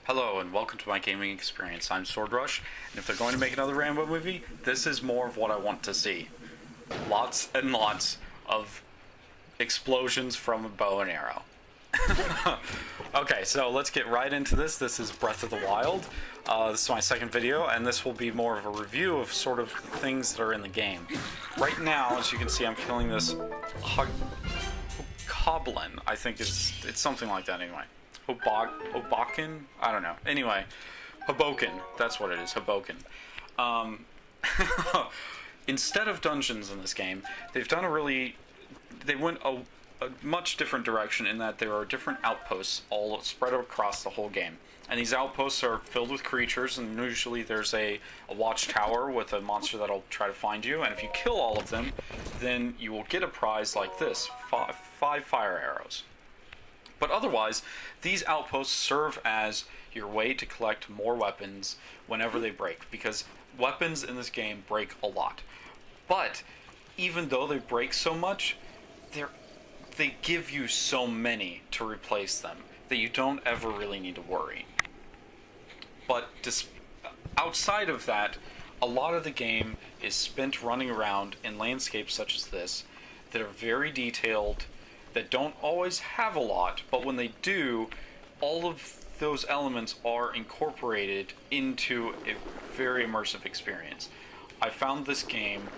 Hello and welcome to my gaming experience. I'm Sword Rush, and if they're going to make another Rambo movie, this is more of what I want to see. Lots and lots of explosions from a bow and arrow. Okay, so let's get right into this. This is Breath of the Wild. This is my second video, and this will be more of a review of sort of things that are in the game. Right now, as you can see, I'm killing this Hoblin, I think it's something like that anyway. Hoboken? I don't know. Anyway, Hoboken. That's what it is, Hoboken. Instead of dungeons in this game, they've done they went a much different direction in that there are different outposts all spread across the whole game. And these outposts are filled with creatures, and usually there's a watchtower with a monster that'll try to find you, and if you kill all of them, then you will get a prize like this, five fire arrows. But otherwise, these outposts serve as your way to collect more weapons whenever they break, because weapons in this game break a lot. But even though they break so much, they give you so many to replace them that you don't ever really need to worry. But outside of that, a lot of the game is spent running around in landscapes such as this that are very detailed, that don't always have a lot, but when they do, all of those elements are incorporated into a very immersive experience. I found this game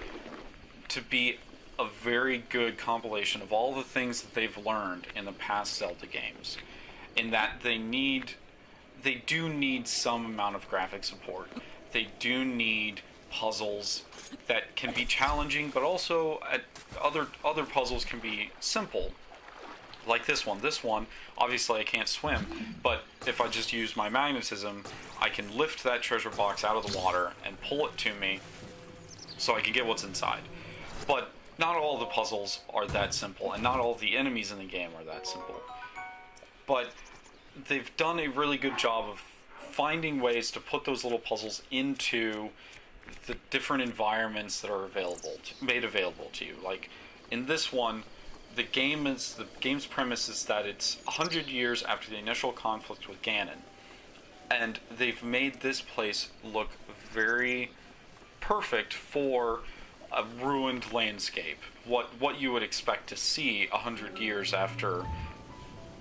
to be a very good compilation of all the things that they've learned in the past Zelda games, in that they do need some amount of graphic support. They do need puzzles that can be challenging, but also other puzzles can be simple. Like this one. This one, obviously I can't swim, but if I just use my magnetism, I can lift that treasure box out of the water and pull it to me so I can get what's inside. But not all the puzzles are that simple, and not all the enemies in the game are that simple. But they've done a really good job of finding ways to put those little puzzles into the different environments that are made available to you. Like in this one, the game's premise is that it's 100 years after the initial conflict with Ganon, and they've made this place look very perfect for a ruined landscape. What you would expect to see 100 years after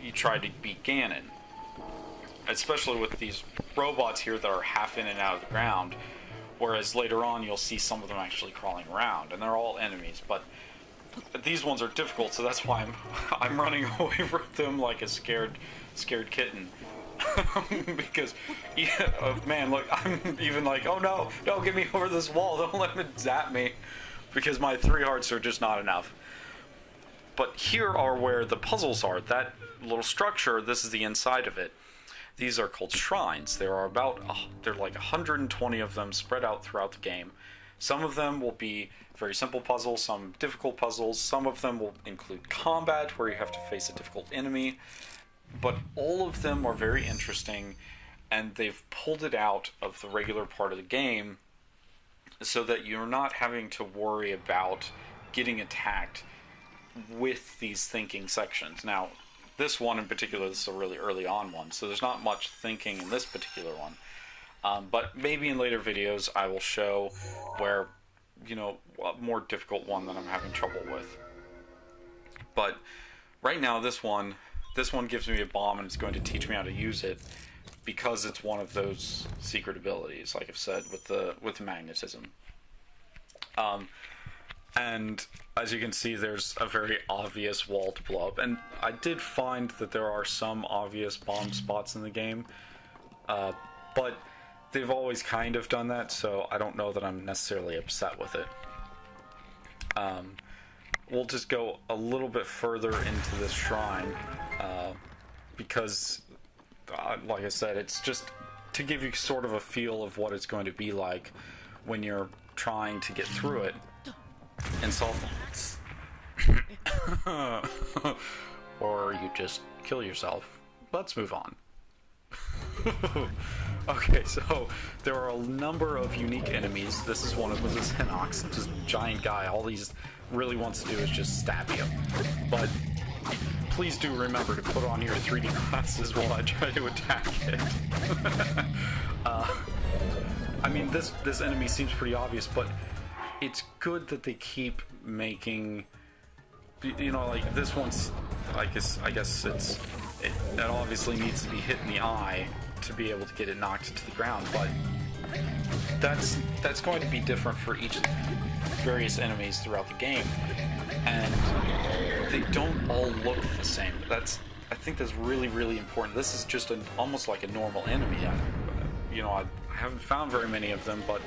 you tried to beat Ganon. Especially with these robots here that are half in and out of the ground, whereas later on you'll see some of them actually crawling around, and they're all enemies, but these ones are difficult, so that's why I'm running away from them like a scared kitten. Because, man, look, I'm even like, oh no, get me over this wall, don't let it zap me, because my 3 hearts are just not enough. But here are where the puzzles are. That little structure, this is the inside of it. These are called shrines. There are like 120 of them spread out throughout the game. Some of them will be very simple puzzles, some difficult puzzles. Some of them will include combat, where you have to face a difficult enemy. But all of them are very interesting, and they've pulled it out of the regular part of the game so that you're not having to worry about getting attacked with these thinking sections. Now, this one in particular, this is a really early on one, so there's not much thinking in this particular one. But maybe in later videos I will show where, a more difficult one that I'm having trouble with. But right now this one gives me a bomb, and it's going to teach me how to use it, because it's one of those secret abilities, like I've said, with the magnetism. And as you can see, there's a very obvious wall to blow up, and I did find that there are some obvious bomb spots in the game, but they've always kind of done that, so I don't know that I'm necessarily upset with it. We'll just go a little bit further into this shrine, because, like I said, it's just to give you sort of a feel of what it's going to be like when you're trying to get through it and solve or you just kill yourself. Let's move on. Okay, so there are a number of unique enemies. This is one of them, this Hinox, just giant guy. All he's really wants to do is just stab you. But please do remember to put on your 3D glasses while I try to attack it. I mean, this enemy seems pretty obvious, but it's good that they keep making, you know, like this one's, I guess it obviously needs to be hit in the eye to be able to get it knocked to the ground, but that's going to be different for each various enemies throughout the game, and they don't all look the same. I think that's really, really important. This is just almost like a normal enemy. You know, I haven't found very many of them, but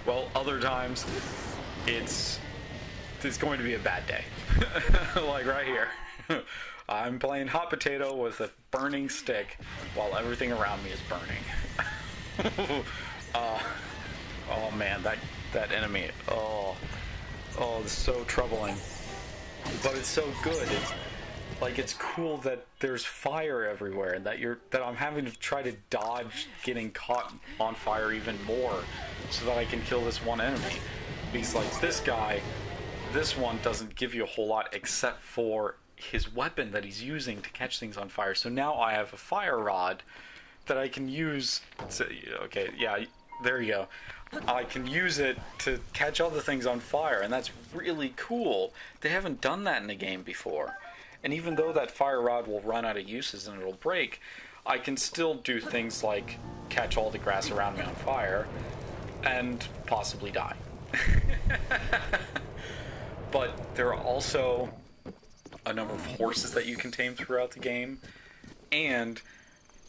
well, other times it's going to be a bad day. Like right here. I'm playing hot potato with a burning stick while everything around me is burning. Oh man, that enemy. Oh, it's so troubling. But it's so good. It's cool that there's fire everywhere, and that I'm having to try to dodge getting caught on fire even more so that I can kill this one enemy. Because like this guy, this one doesn't give you a whole lot except for his weapon that he's using to catch things on fire. So now I have a fire rod that I can use to, okay, yeah, there you go. I can use it to catch other things on fire, and that's really cool. They haven't done that in the game before. And even though that fire rod will run out of uses and it'll break, I can still do things like catch all the grass around me on fire and possibly die. But there are also a number of horses that you can tame throughout the game, and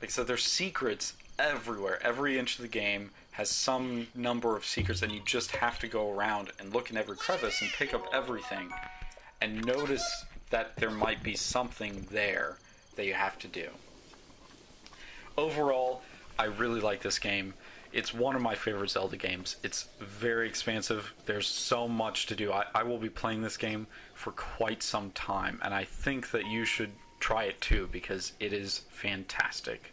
like I said, there's secrets everywhere. Every inch of the game has some number of secrets, and you just have to go around and look in every crevice and pick up everything and notice that there might be something there that you have to do. Overall, I really like this game. It's one of my favorite Zelda games. It's very expansive. There's so much to do. I will be playing this game for quite some time, and I think that you should try it too, because it is fantastic.